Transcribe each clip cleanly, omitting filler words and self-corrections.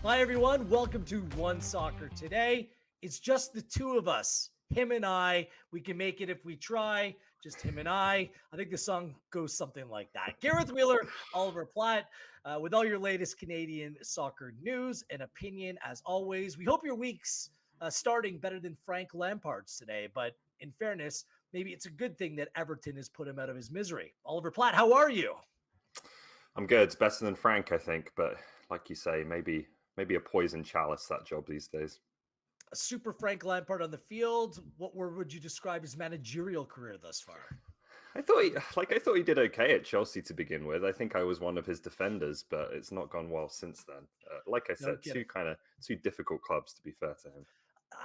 Hi, everyone. Welcome to One Soccer Today. It's just the two of us, him and I. We can make it if we try, just him and I. I think the song goes something like that. Gareth Wheeler, Oliver Platt, with all your latest Canadian soccer news and opinion, as always. We hope your week's starting better than Frank Lampard's today. But in fairness, maybe it's a good thing that Everton has put him out of his misery. Oliver Platt, how are you? I'm good. It's better than Frank, I think, but like you say, maybe a poison chalice that job these days. A super Frank Lampard on the field. What word would you describe his managerial career thus far? I thought he did okay at Chelsea to begin with. I think I was one of his defenders, but it's not gone well since then. Like I No said, kidding. two difficult clubs to be fair to him.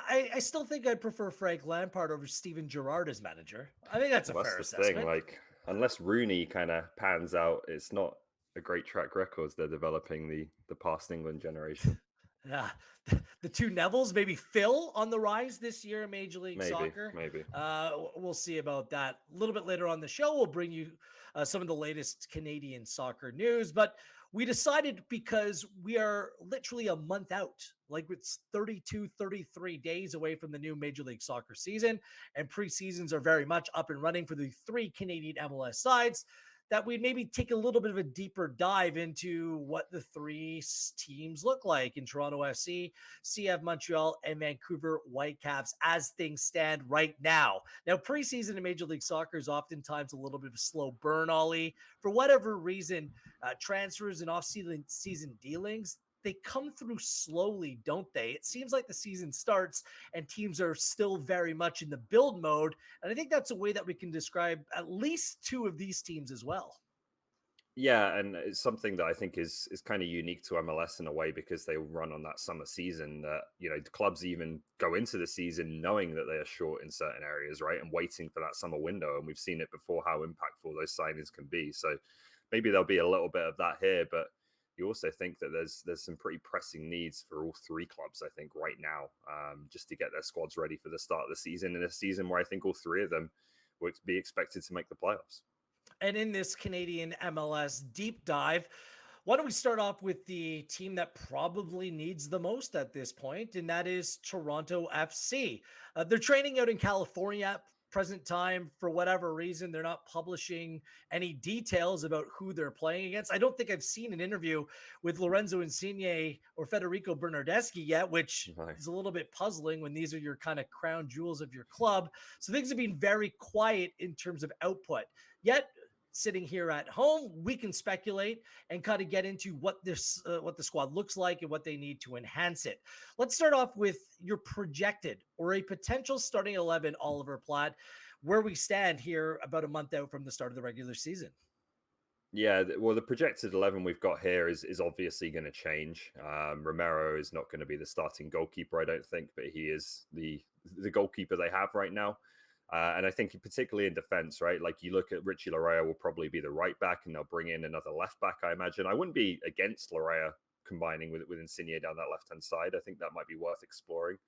I still think I'd prefer Frank Lampard over Steven Gerrard as manager. I think that's a Well, that's fair the thing. assessment. Unless Rooney kind of pans out, it's not a great track record. They're developing the past England generation. Yeah, the two Nevilles, maybe Phil on the rise this year in Major League Maybe, Soccer. maybe. We'll see about that a little bit later on the show. We'll bring you some of the latest Canadian soccer news, but we decided because we are literally a month out, like it's 32, 33 days away from the new Major League Soccer season, and preseasons are very much up and running for the three Canadian MLS sides, that we maybe take a little bit of a deeper dive into what the three teams look like in Toronto FC, CF Montreal, and Vancouver Whitecaps as things stand right now. Now, preseason in Major League Soccer is oftentimes a little bit of a slow burn, Ollie. For whatever reason, transfers and off-season dealings, they come through slowly, don't they? It seems like the season starts and teams are still very much in the build mode. And I think that's a way that we can describe at least two of these teams as well. Yeah, and it's something that I think is kind of unique to MLS in a way because they run on that summer season that the clubs even go into the season knowing that they are short in certain areas, right, and waiting for that summer window. And we've seen it before how impactful those signings can be. So maybe there'll be a little bit of that here, but you also think that there's some pretty pressing needs for all three clubs. I think right now, just to get their squads ready for the start of the season, in a season where I think all three of them would be expected to make the playoffs. And in this Canadian MLS deep dive, why don't we start off with the team that probably needs the most at this point, and that is Toronto FC. They're training out in California at present time. For whatever reason, they're not publishing any details about who they're playing against. I don't think I've seen an interview with Lorenzo Insigne or Federico Bernardeschi yet, which No. is a little bit puzzling when these are your kind of crown jewels of your club. So things have been very quiet in terms of output. Yet sitting here at home, we can speculate and kind of get into what the squad looks like and what they need to enhance it. Let's start off with your projected or a potential starting 11, Oliver Platt, where we stand here about a month out from the start of the regular season. Yeah, well, the projected 11 we've got here is obviously going to change. Romero is not going to be the starting goalkeeper, I don't think, but he is the goalkeeper they have right now. And I think particularly in defense, right? Like you look at Richie Larea will probably be the right back, and they'll bring in another left back, I imagine. I wouldn't be against Larea combining with Insigne down that left hand side. I think that might be worth exploring.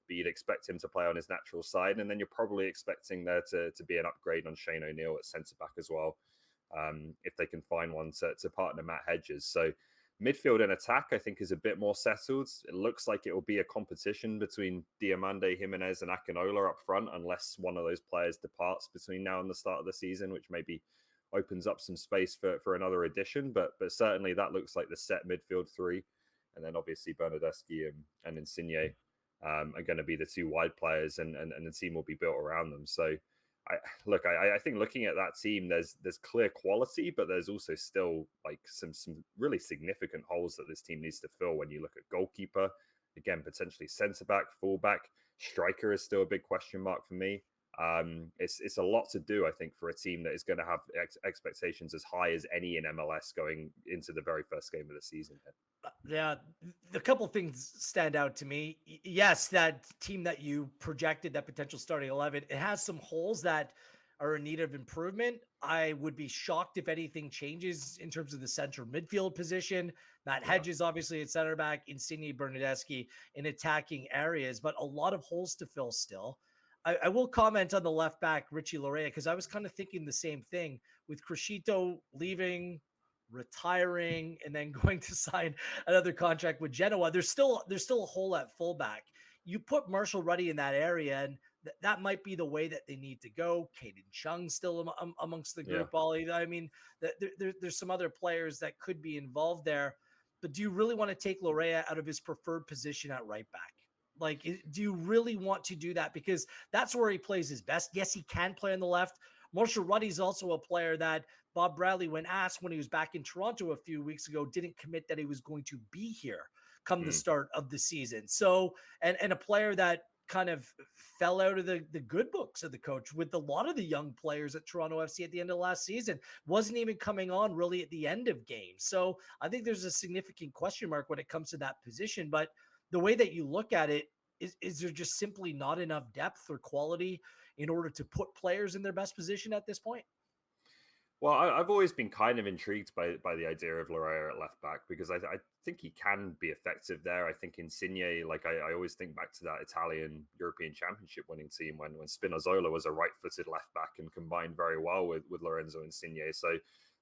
But you'd expect him to play on his natural side, and then you're probably expecting there to be an upgrade on Shane O'Neill at centre back as well, if they can find one to partner Matt Hedges. So midfield and attack, I think, is a bit more settled. It looks like it will be a competition between Diamande, Jimenez, and Akinola up front, unless one of those players departs between now and the start of the season, which maybe opens up some space for another addition. But certainly that looks like the set midfield three. And then obviously Bernardeschi and Insigne are going to be the two wide players, and the team will be built around them. So I think looking at that team, there's clear quality, but there's also still like some really significant holes that this team needs to fill. When you look at goalkeeper, again, potentially centre back, full back, striker is still a big question mark for me. It's a lot to do, I think, for a team that is going to have expectations as high as any in MLS going into the very first game of the season. Yeah, a couple things stand out to me. Yes, that team that you projected, that potential starting 11, it has some holes that are in need of improvement. I would be shocked if anything changes in terms of the central midfield position. Matt Yeah. Hedges, obviously, at center back, Insigne, Bernadeschi in attacking areas, but a lot of holes to fill still. I will comment on the left back, Richie Larea, because I was kind of thinking the same thing with Crescito leaving, retiring, and then going to sign another contract with Genoa. There's still a hole at fullback. You put Marshall Ruddy in that area, and that might be the way that they need to go. Caden Chung still amongst the Yeah. group. Ollie, I mean, there's some other players that could be involved there. But do you really want to take Lorea out of his preferred position at right back? Like, do you really want to do that? Because that's where he plays his best. Yes, he can play on the left. Marshall Ruddy's also a player that Bob Bradley, when asked when he was back in Toronto a few weeks ago, didn't commit that he was going to be here come the Mm. start of the season. So, and a player that kind of fell out of the good books of the coach with a lot of the young players at Toronto FC at the end of last season, wasn't even coming on really at the end of games. So I think there's a significant question mark when it comes to that position. But the way that you look at it, is there just simply not enough depth or quality in order to put players in their best position at this point? Well, I've always been kind of intrigued by the idea of Larea at left back because I think he can be effective there. I think Insigne, like I always think back to that Italian European Championship winning team when Spinazzola was a right-footed left back and combined very well with Lorenzo Insigne. So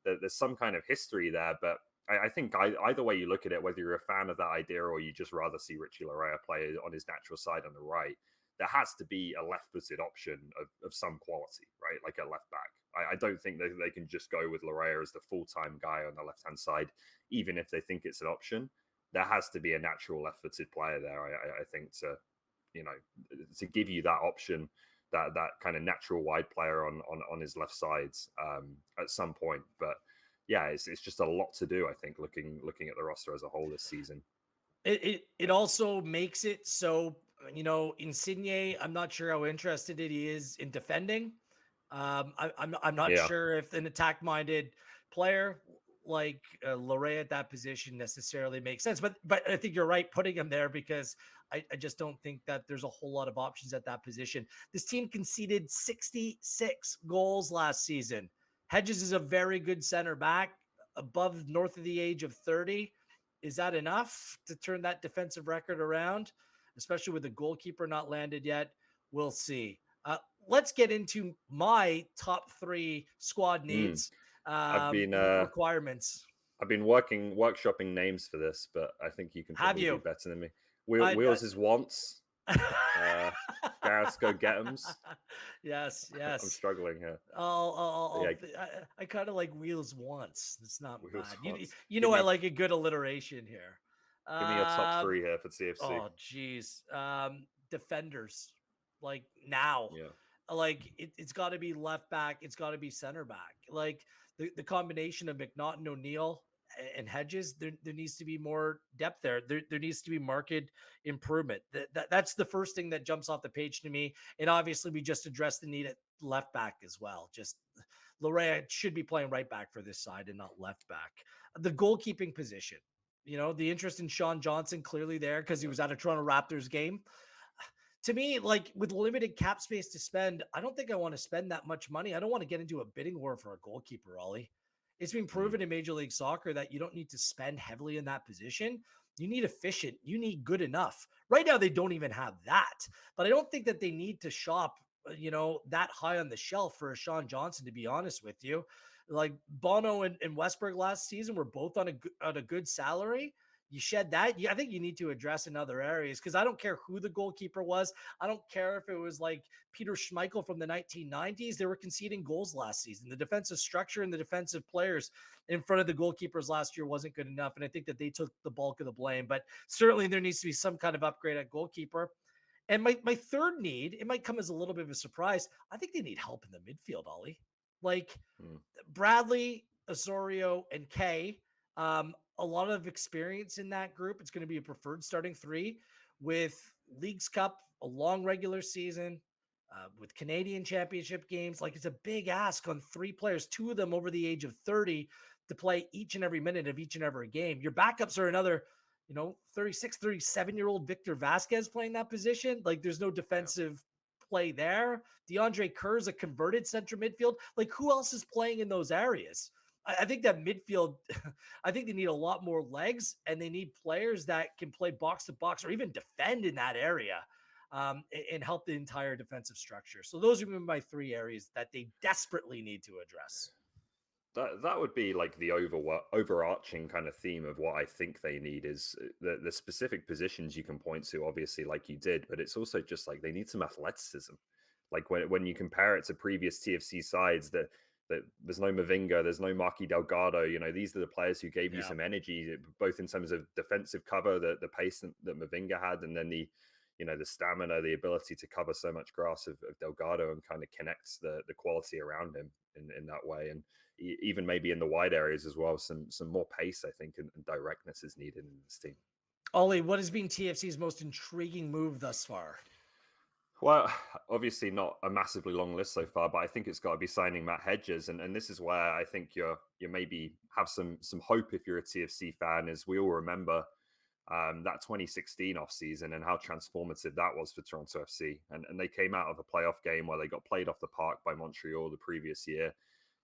there's some kind of history there, but I think either way you look at it, whether you're a fan of that idea or you just rather see Richie Larea play on his natural side on the right, there has to be a left-footed option of some quality, right? Like a left back. I don't think they can just go with Larea as the full-time guy on the left-hand side, even if they think it's an option. There has to be a natural left-footed player there, I think, to give you that option, that kind of natural wide player on his left sides at some point. But yeah, it's just a lot to do, I think, looking at the roster as a whole this season. It also makes it so, Insigne, I'm not sure how interested he is in defending. I'm not Yeah. sure if an attack minded player like Lorray at that position necessarily makes sense. But I think you're right putting him there because I just don't think that there's a whole lot of options at that position. This team conceded 66 goals last season. Hedges is a very good center back, above north of the age of 30. Is that enough to turn that defensive record around, especially with the goalkeeper not landed yet? We'll see. Let's get into my top three squad Mm. needs, I've been requirements. I've been workshopping names for this, but I think you can Have probably do you? better than me. I, Wheels is wants. Uh, Gareth's go get 'ems. yes, I'm yes. struggling here. But I'll yeah, I kind of like wheels once. It's not Wheels bad. wants. I like a good alliteration here. Give me your top Um, three here for TFC. oh geez. Defenders like now. Yeah, Like it's got to be left back. It's got to be center back. Like the combination of McNaughton, O'Neill, and Hedges, there needs to be more depth there. There needs to be marked improvement. That's the first thing that jumps off the page to me. And obviously, we just addressed the need at left back as well. Just Larea should be playing right back for this side and not left back. The goalkeeping position, the interest in Sean Johnson clearly there because he yeah, was at a Toronto Raptors game. To me, like with limited cap space to spend, I don't think I want to spend that much money. I don't want to get into a bidding war for a goalkeeper, Ollie. It's been mm, proven in Major League Soccer that you don't need to spend heavily in that position. You need efficient. You need good enough. Right now, they don't even have that. But I don't think that they need to shop, that high on the shelf for a Sean Johnson, to be honest with you. Like Bono and Westberg last season were both on a good salary. You shed that. I think you need to address in other areas because I don't care who the goalkeeper was. I don't care if it was like Peter Schmeichel from the 1990s. They were conceding goals last season. The defensive structure and the defensive players in front of the goalkeepers last year wasn't good enough. And I think that they took the bulk of the blame. But certainly there needs to be some kind of upgrade at goalkeeper. And my third need, it might come as a little bit of a surprise. I think they need help in the midfield, Ollie. Like mm, Bradley, Osorio, and Kay. A lot of experience in that group. It's going to be a preferred starting three with Leagues Cup, a long regular season, with Canadian championship games. Like it's a big ask on three players, two of them over the age of 30 to play each and every minute of each and every game. Your backups are another, 36, 37-year-old Victor Vasquez playing that position. Like there's no yeah. defensive play there. DeAndre Kerr's a converted center midfield. Like who else is playing in those areas? I think that midfield, I think they need a lot more legs and they need players that can play box to box or even defend in that area and help the entire defensive structure. So those are my three areas that they desperately need to address. That would be like the overarching kind of theme of what I think they need is the specific positions you can point to, obviously, like you did, but it's also just like they need some athleticism. Like when you compare it to previous TFC sides, that there's no Mavinga, there's no Marky Delgado. You know, these are the players who gave you Yeah. some energy, both in terms of defensive cover, the pace that Mavinga had, and then the stamina, the ability to cover so much grass of Delgado and kind of connects the quality around him in that way. And even maybe in the wide areas as well, some more pace, I think, and directness is needed in this team. Ollie, what has been TFC's most intriguing move thus far? Well, obviously not a massively long list so far, but I think it's got to be signing Matt Hedges, and this is where I think you maybe have some hope if you're a TFC fan, as we all remember that 2016 off season and how transformative that was for Toronto FC, and they came out of a playoff game where they got played off the park by Montreal the previous year.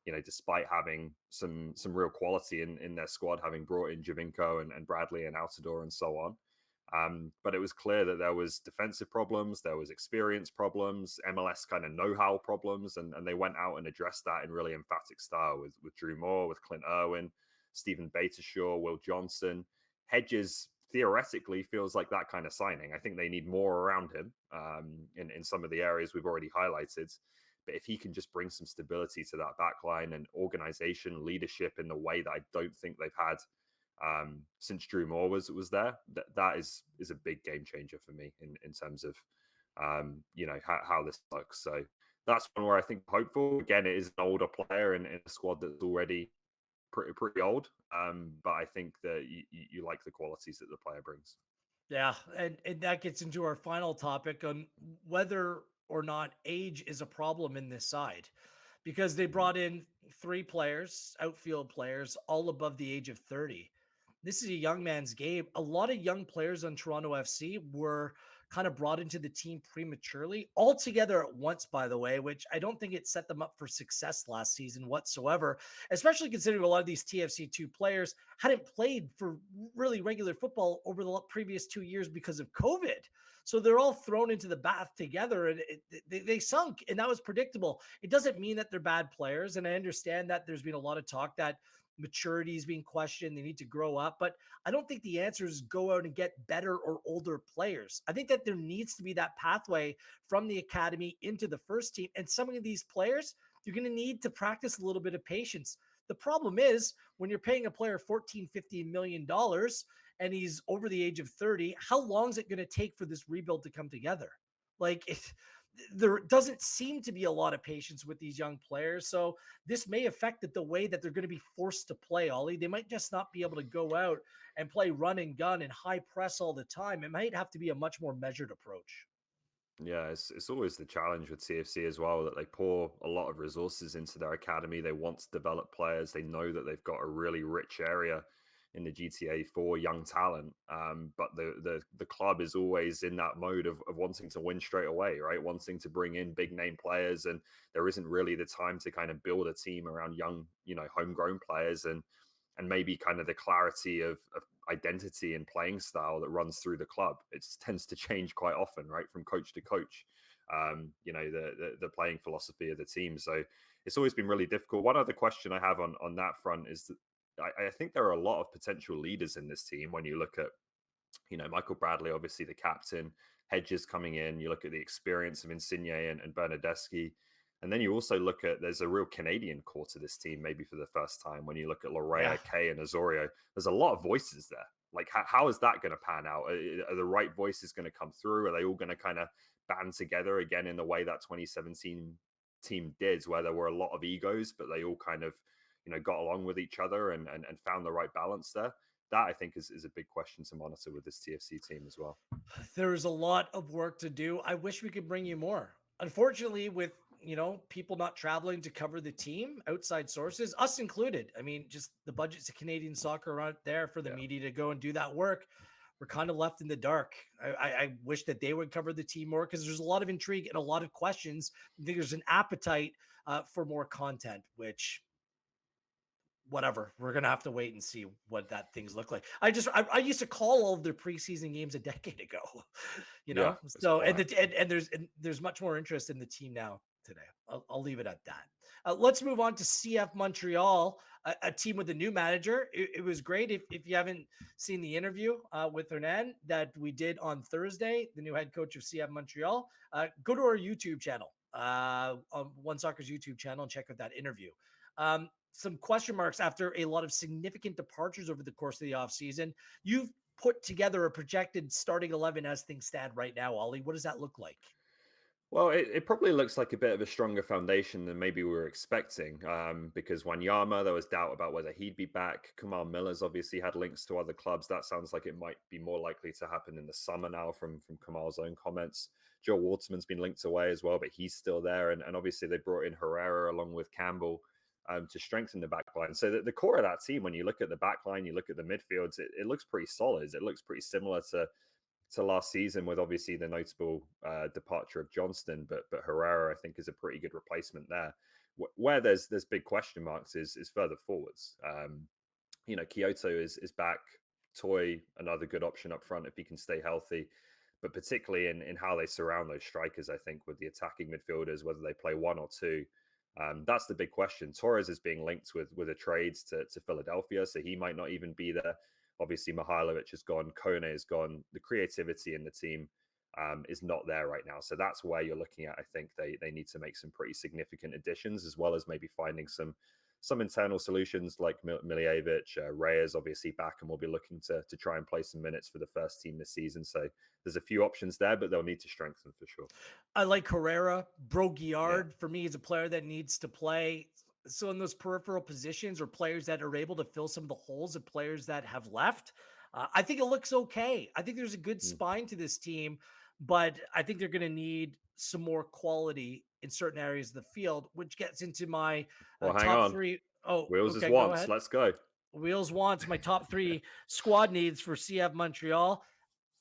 You know, despite having some real quality in their squad, having brought in Javinko and Bradley and Altidore and so on. But it was clear that there was defensive problems, there was experience problems, MLS kind of know-how problems, and they went out and addressed that in really emphatic style with Drew Moore, with Clint Irwin, Stephen Batershaw, Will Johnson. Hedges theoretically feels like that kind of signing. I think they need more around him in some of the areas we've already highlighted. But if he can just bring some stability to that back line and organization, leadership in the way that I don't think they've had since Drew Moore was there, that is a big game changer for me in terms of how this looks. So that's one where I think hopeful. Again, it is an older player in a squad that's already pretty old, but I think that you like the qualities that the player brings. Yeah, and that gets into our final topic on whether or not age is a problem in this side, because they Mm. brought in three players, outfield players, all above the age of 30. This is a young man's game. A lot of young players on Toronto FC were kind of brought into the team prematurely, all together at once, by the way, which I don't think it set them up for success last season whatsoever, especially considering a lot of these TFC2 players hadn't played for really regular football over the previous 2 years because of COVID. So they're all thrown into the bath together and they sunk, and that was predictable. It doesn't mean that they're bad players. And I understand that there's been a lot of talk that maturity is being questioned. They need to grow up, but I don't think the answer is go out and get better or older players. I think that there needs to be that pathway from the academy into the first team. And some of these players, you're going to need to practice a little bit of patience. The problem is when you're paying a player 14, $15 million and he's over the age of 30, how long is it going to take for this rebuild to come together? Like, there doesn't seem to be a lot of patience with these young players. So this may affect the way that they're going to be forced to play, Ollie. They might just not be able to go out and play run and gun and high press all the time. It might have to be a much more measured approach. Yeah, it's always the challenge with CFC as well that they pour a lot of resources into their academy. They want to develop players. They know that they've got a really rich area in the GTA for young talent. But the club is always in that mode of wanting to win straight away, right? Wanting to bring in big name players, and there isn't really the time to kind of build a team around young, homegrown players and maybe kind of the clarity of identity and playing style that runs through the club. It tends to change quite often, right, from coach to coach. The playing philosophy of the team. So it's always been really difficult. One other question I have on that front is that I think there are a lot of potential leaders in this team. When you look at, Michael Bradley, obviously the captain, Hedges coming in. You look at the experience of Insigne and Bernadeschi. And then you also look at there's a real Canadian core to this team, maybe for the first time. When you look at Yeah. Larea, Kay, and Azorio, there's a lot of voices there. Like, how is that going to pan out? Are the right voices going to come through? Are they all going to kind of band together again in the way that 2017 team did, where there were a lot of egos, but they all kind of, got along with each other and found the right balance there? That I think is a big question to monitor with this TFC team as well. There's a lot of work to do. I wish we could bring you more. Unfortunately, with people not traveling to cover the team, outside sources, us included. I mean, just the budgets of Canadian soccer aren't there for the Yeah. media to go and do that work. We're kind of left in the dark. I wish that they would cover the team more because there's a lot of intrigue and a lot of questions. I think there's an appetite for more content, which whatever. We're gonna have to wait and see what that things look like. I used to call all of their preseason games a decade ago, Yeah, it's So quiet. and there's much more interest in the team now. today. I'll leave it at that. Let's move on to CF Montreal, a team with a new manager. It was great. If you haven't seen the interview with Hernan that we did on Thursday, the new head coach of CF Montreal, go to our YouTube channel, on One Soccer's YouTube channel, and check out that interview. Some question marks after a lot of significant departures over the course of the offseason. You've put together a projected starting 11 as things stand right now, Ollie. What does that look like? Well, it probably looks like a bit of a stronger foundation than maybe we were expecting. Because Wanyama, there was doubt about whether he'd be back. Kamal Miller's obviously had links to other clubs. That sounds like it might be more likely to happen in the summer now, from Kamal's own comments. Joe Waterman's been linked away as well, but he's still there. And obviously they brought in Herrera along with Campbell to strengthen the back line. So the core of that team, when you look at the back line, you look at the midfields, it looks pretty solid. It looks pretty similar to last season, with obviously the notable departure of Johnston, but Herrera I think is a pretty good replacement there. Where there's big question marks is further forwards. Kyoto is back. Toy, another good option up front if he can stay healthy, but particularly in how they surround those strikers, I think with the attacking midfielders, whether they play one or two. That's the big question. Torres is being linked with a trades to Philadelphia, so he might not even be there. Obviously, Mihailovic is gone, Kone is gone. The creativity in the team is not there right now. So that's where you're looking at. I think they need to make some pretty significant additions, as well as maybe finding some internal solutions like Miljevic. Reyes obviously back, and we'll be looking to try and play some minutes for the first team this season. So there's a few options there, but they'll need to strengthen for sure. I like Herrera. Yeah. Broguillard, for me, is a player that needs to play. So in those peripheral positions, or players that are able to fill some of the holes of players that have left, I think it looks okay. I think there's a good Mm. spine to this team, but I think they're going to need some more quality in certain areas of the field, which gets into my Well, hang top on. three. Oh, Wheels is okay, go once. ahead. Let's go. Wheels wants my top three squad needs for CF Montreal.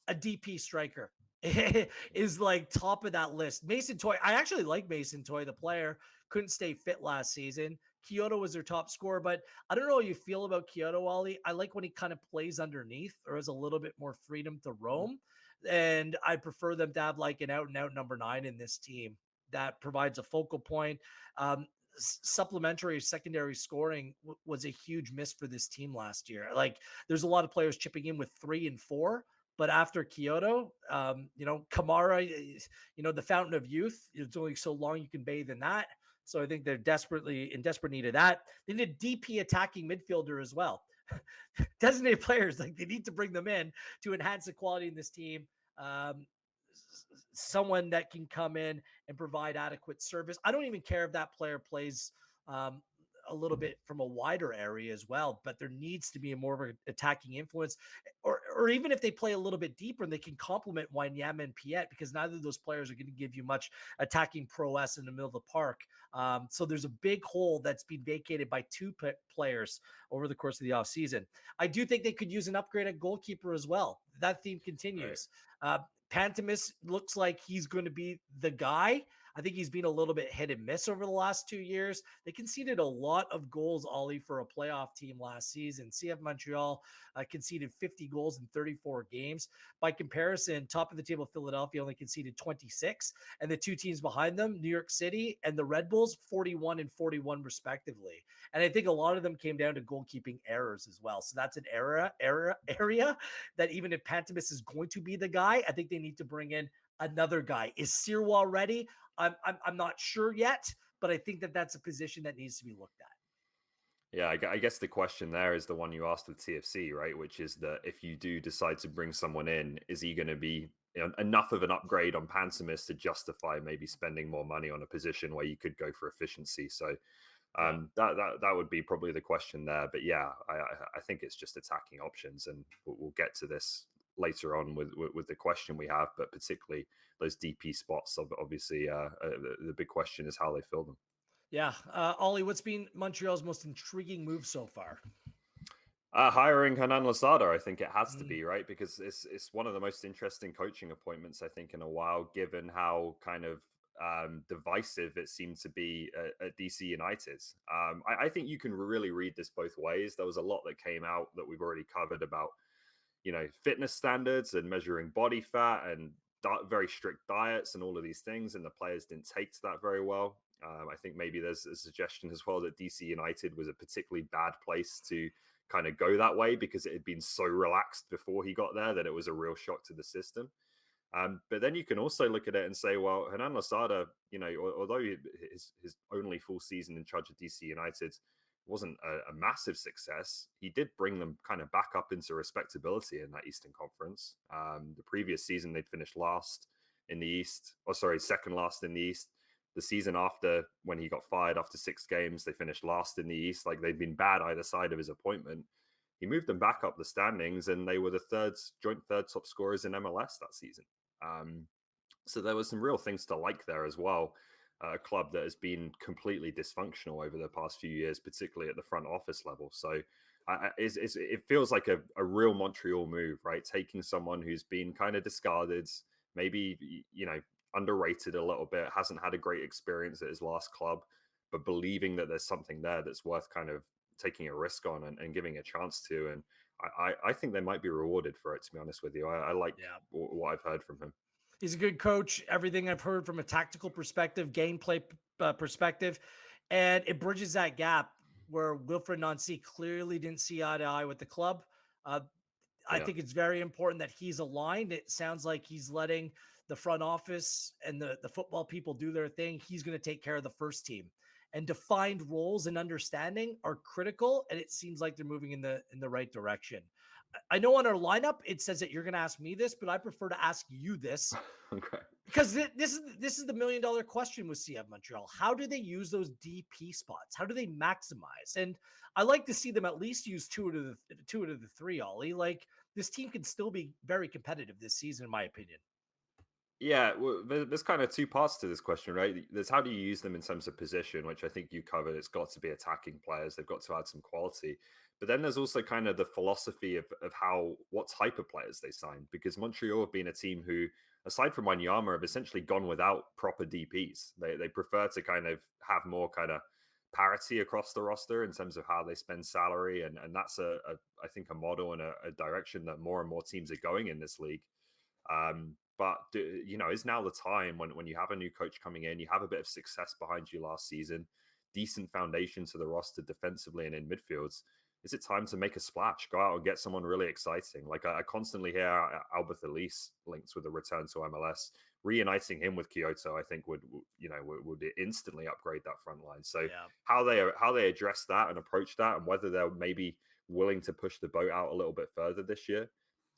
A DP striker is like top of that list. Mason Toy, I actually like Mason Toy, the player. Couldn't stay fit last season. Kyoto was their top scorer, but I don't know how you feel about Kyoto, Ollie. I like when he kind of plays underneath or has a little bit more freedom to roam. And I prefer them to have like an out and out number 9 in this team that provides a focal point. Supplementary secondary scoring was a huge miss for this team last year. Like, there's a lot of players chipping in with 3 and 4, but after Kyoto, Kamara, the fountain of youth, it's only so long you can bathe in that. So I think they're desperately in desperate need of that. They need a DP attacking midfielder as well. Designated players, like, they need to bring them in to enhance the quality in this team. Um, Someone that can come in and provide adequate service. I don't even care if that player plays um, a little bit from a wider area as well, but there needs to be a more of an attacking influence, or even if they play a little bit deeper and they can complement Wanyama and Piet, because neither of those players are going to give you much attacking prowess in the middle of the park. So there's a big hole that's been vacated by two players over the course of the offseason. I do think they could use an upgrade at goalkeeper as well. That theme Right. continues. Pantemis looks like he's going to be the guy. I think he's been a little bit hit and miss over the last 2 years. They conceded a lot of goals, Ollie, for a playoff team last season. CF Montreal conceded 50 goals in 34 games. By comparison, top of the table, Philadelphia only conceded 26. And the two teams behind them, New York City and the Red Bulls, 41 and 41 respectively. And I think a lot of them came down to goalkeeping errors as well. So that's an area that even if Pantemis is going to be the guy, I think they need to bring in another guy. Is Sirwa ready? I'm not sure yet, but I think that that's a position that needs to be looked at. Yeah, I guess the question there is the one you asked with TFC, right? Which is that if you do decide to bring someone in, is he going to be enough of an upgrade on Pantomis to justify maybe spending more money on a position where you could go for efficiency? So Yeah. that would be probably the question there. But yeah, I think it's just attacking options, and we'll get to this later on with the question we have. But particularly those DP spots, obviously, the big question is how they fill them. Yeah. Ollie, what's been Montreal's most intriguing move so far? Hiring Hernan Lozada, I think it has to Mm, be, right, because it's one of the most interesting coaching appointments I think in a while, given how kind of divisive it seemed to be at DC United. I think you can really read this both ways. There was a lot that came out that we've already covered about fitness standards and measuring body fat and very strict diets and all of these things, and the players didn't take to that very well. I think maybe there's a suggestion as well that DC United was a particularly bad place to kind of go that way because it had been so relaxed before he got there that it was a real shock to the system. But then you can also look at it and say, well, Hernan Losada, although his only full season in charge of DC United wasn't a massive success, he did bring them kind of back up into respectability in that Eastern Conference. The previous season, they'd finished last in the East, or sorry, second last in the East. The season after, when he got fired after 6 games, they finished last in the East. Like they'd been bad either side of his appointment. He moved them back up the standings, and they were the joint third top scorers in MLS that season. Um, so there were some real things to like there as well. A club that has been completely dysfunctional over the past few years, particularly at the front office level. So it feels like a real Montreal move, right? Taking someone who's been kind of discarded, maybe, underrated a little bit, hasn't had a great experience at his last club, but believing that there's something there that's worth kind of taking a risk on and giving a chance to. And I think they might be rewarded for it, to be honest with you. I like Yeah. what I've heard from him. He's a good coach. Everything I've heard from a tactical perspective, gameplay perspective, and it bridges that gap where Wilfred Nancy clearly didn't see eye to eye with the club. Uh, I Yeah. think it's very important that he's aligned. It sounds like he's letting the front office and the football people do their thing. He's going to take care of the first team. And defined roles and understanding are critical. And it seems like they're moving in the right direction. I know on our lineup it says that you're going to ask me this, but I prefer to ask you this Okay. because this is the $1 million question with CF Montreal. How do they use those DP spots? How do they maximize? And I like to see them at least use two out of the three. Ollie, like this team can still be very competitive this season, in my opinion. Yeah, well, there's kind of two parts to this question, right? There's how do you use them in terms of position, which I think you covered. It's got to be attacking players. They've got to add some quality. But then there's also kind of the philosophy of what type of players they sign, because Montreal have been a team who, aside from Wanyama, have essentially gone without proper DPs. They prefer to kind of have more kind of parity across the roster in terms of how they spend salary, and that's I think a model and a direction that more and more teams are going in this league. But is now the time when you have a new coach coming in, you have a bit of success behind you last season, decent foundation to the roster defensively and in midfields. Is it time to make a splash? Go out and get someone really exciting. Like I constantly hear Albert Elise linked with a return to MLS. Reuniting him with Kyoto, I think would instantly upgrade that front line. So Yeah. how they address that and approach that, and whether they're maybe willing to push the boat out a little bit further this year,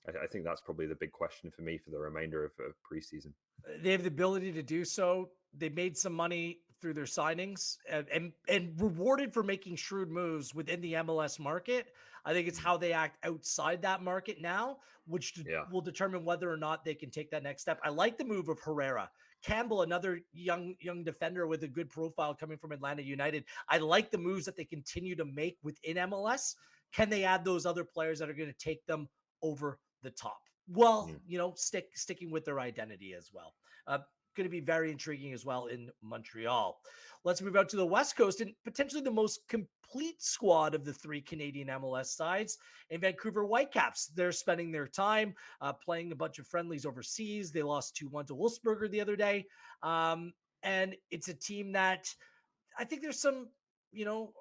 I think that's probably the big question for me for the remainder of preseason. They have the ability to do so. They made some money through their signings and rewarded for making shrewd moves within the MLS market. I think it's Mm. how they act outside that market now, which Yeah, will determine whether or not they can take that next step. I like the move of Herrera. Campbell, another young defender with a good profile coming from Atlanta United. I like the moves that they continue to make within MLS. Can they add those other players that are going to take them over the top? Well, mm. sticking with their identity as well. Going to be very intriguing as well in Montreal. Let's move out to the West Coast and potentially the most complete squad of the three Canadian MLS sides in Vancouver Whitecaps. They're spending their time playing a bunch of friendlies overseas. They lost 2-1 to Wolfsburger the other day. And it's a team that I think there's some, you know,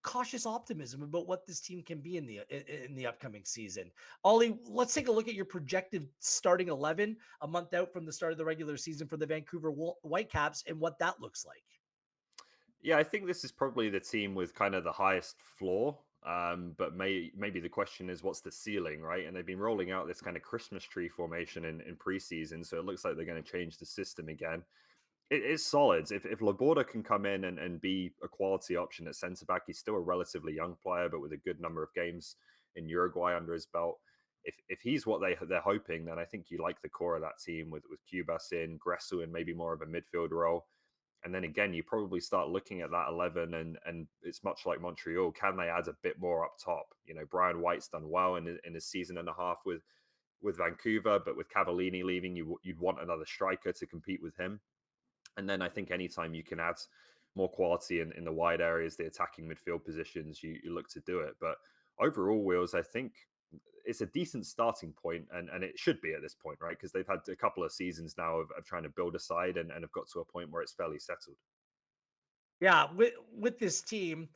cautious optimism about what this team can be in the upcoming season. Ollie, let's take a look at your projected starting 11 a month out from the start of the regular season for the Vancouver Whitecaps and what that looks like. Yeah, I think this is probably the team with kind of the highest floor. But maybe the question is what's the ceiling, right? And they've been rolling out this kind of Christmas tree formation in preseason, so it looks like they're going to change the system again. It is solid. If Laborda can come in and be a quality option at centre back, he's still a relatively young player, but with a good number of games in Uruguay under his belt. If he's what they're hoping, then I think you like the core of that team with Cubas in, Gressel in maybe more of a midfield role. And then again, you probably start looking at that 11, and it's much like Montreal. Can they add a bit more up top? Brian White's done well in his season and a half with Vancouver, but with Cavallini leaving, you'd want another striker to compete with him. And then I think anytime you can add more quality in the wide areas, the attacking midfield positions, you look to do it. But overall, Wheels, I think it's a decent starting point, and it should be at this point, right? Because they've had a couple of seasons now of trying to build a side and have got to a point where it's fairly settled. Yeah, with this team,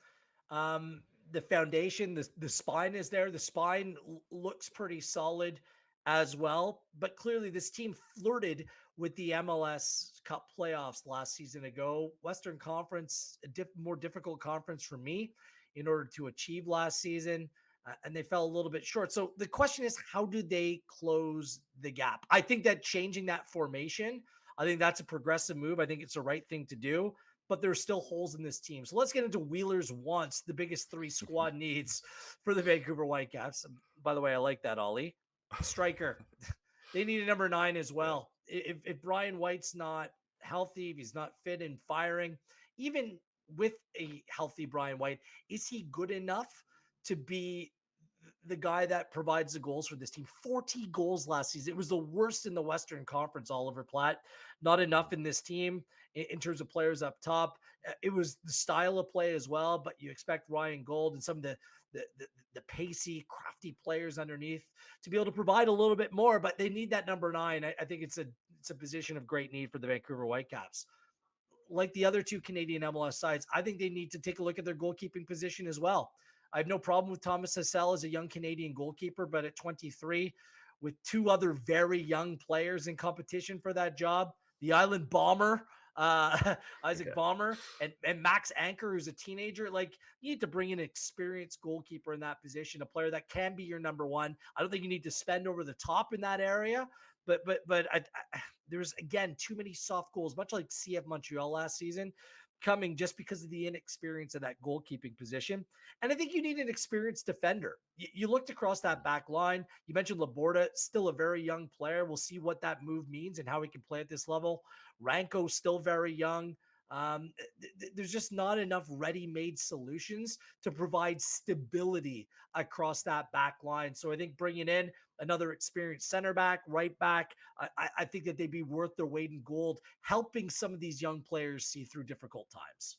um, the foundation, the spine is there. The spine looks pretty solid as well. But clearly, this team flirted with the MLS Cup playoffs last season ago. Western Conference, a more difficult conference for me in order to achieve last season. And they fell a little bit short. So the question is, how do they close the gap? I think that changing that formation, I think that's a progressive move. I think it's the right thing to do, but there's still holes in this team. So let's get into Wheeler's wants, the biggest three squad needs for the Vancouver Whitecaps. By the way, I like that, Ollie. Striker. They need a number 9 as Yeah. well. If Brian White's not healthy, if he's not fit and firing, even with a healthy Brian White, is he good enough to be the guy that provides the goals for this team? 40 goals last season. It was the worst in the Western Conference, Oliver Platt. Not enough in this team in terms of players up top. It was the style of play as well, but you expect Ryan Gold and some of the pacey, crafty players underneath to be able to provide a little bit more, but they need that number 9. I think it's a position of great need for the Vancouver Whitecaps. Like the other two Canadian MLS sides, I think they need to take a look at their goalkeeping position as well. I have no problem with Thomas Hassel as a young Canadian goalkeeper, but at 23, with two other very young players in competition for that job, the Island Bomber, Isaac Yeah. Bomber, and Max Anchor, who's a teenager. Like, you need to bring in an experienced goalkeeper in that position, a player that can be your number 1. I don't think you need to spend over the top in that area, but there's again too many soft goals, much like CF Montreal last season, coming just because of the inexperience of that goalkeeping position. And I think you need an experienced defender. You looked across that back line. You mentioned Laborda, still a very young player. We'll see what that move means and how he can play at this level. Ranko, still very young. There's just not enough ready-made solutions to provide stability across that back line. So I think bringing in another experienced center back, right back, I think that they'd be worth their weight in gold, helping some of these young players see through difficult times.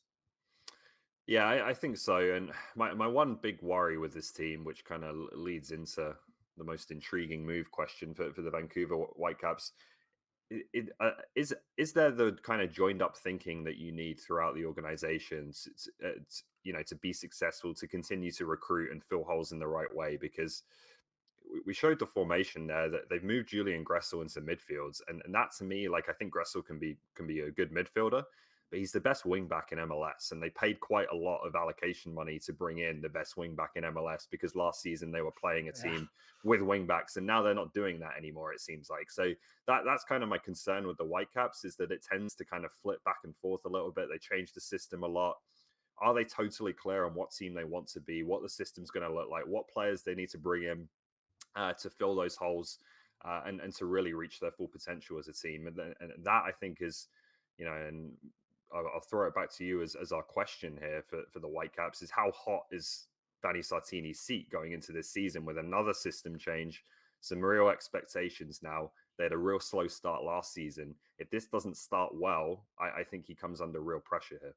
Yeah, I think so. And my one big worry with this team, which kind of leads into the most intriguing move question for the Vancouver Whitecaps, is there the kind of joined up thinking that you need throughout the organization to be successful, to continue to recruit and fill holes in the right way? Because we showed the formation there that they've moved Julian Gressel into midfields, and that to me, like, I think Gressel can be a good midfielder, but he's the best wing back in MLS, and they paid quite a lot of allocation money to bring in the best wing back in MLS because last season they were playing a Yeah. team with wing backs, and now they're not doing that anymore. It seems like so that's kind of my concern with the Whitecaps, is that it tends to kind of flip back and forth a little bit. They change the system a lot. Are they totally clear on what team they want to be, what the system's going to look like, what players they need to bring in to fill those holes, and to really reach their full potential as a team? And that, I think, is, and I'll throw it back to you as our question here for the Whitecaps, is how hot is Vanni Sartini's seat going into this season with another system change, some real expectations now. They had a real slow start last season. If this doesn't start well, I think he comes under real pressure here.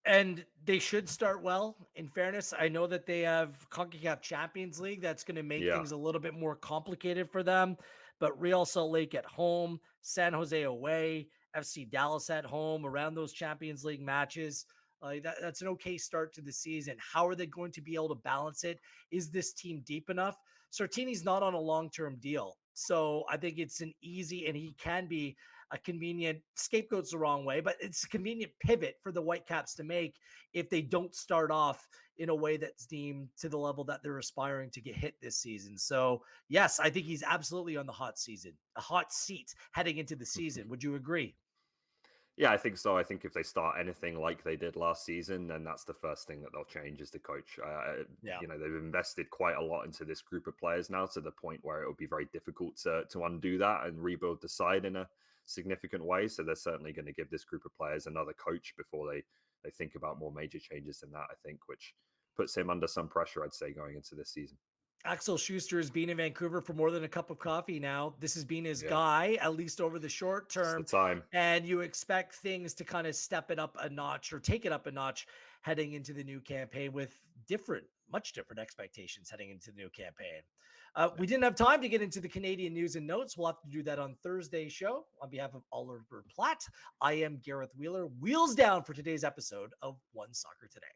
And they should start well. In fairness, I know that they have CONCACAF Champions League. That's going to make Yeah. things a little bit more complicated for them. But Real Salt Lake at home, San Jose away, FC Dallas at home, around those Champions League matches. That's an okay start to the season. How are they going to be able to balance it? Is this team deep enough? Sartini's not on a long-term deal. So I think it's an easy, and he can be a convenient, scapegoat's the wrong way, but it's a convenient pivot for the Whitecaps to make if they don't start off in a way that's deemed to the level that they're aspiring to get hit this season. So yes, I think he's absolutely on the a hot seat heading into the season. Would you agree? Yeah, I think so. I think if they start anything like they did last season, then that's the first thing that they'll change is the coach. Yeah. They've invested quite a lot into this group of players now, to the point where it will be very difficult to undo that and rebuild the side in a significant way. So they're certainly going to give this group of players another coach before they think about more major changes than that, I think, which puts him under some pressure, I'd say, going into this season. Axel Schuster has been in Vancouver for more than a cup of coffee now. This has been his Yeah, guy, at least over the short it's the term. time. And you expect things to kind of step it up a notch or take it up a notch heading into the new campaign with different much different expectations heading into the new campaign. We didn't have time to get into the Canadian news and notes. We'll have to do that on Thursday's show. On behalf of Oliver Platt, I am Gareth Wheeler. Wheels down for today's episode of One Soccer Today.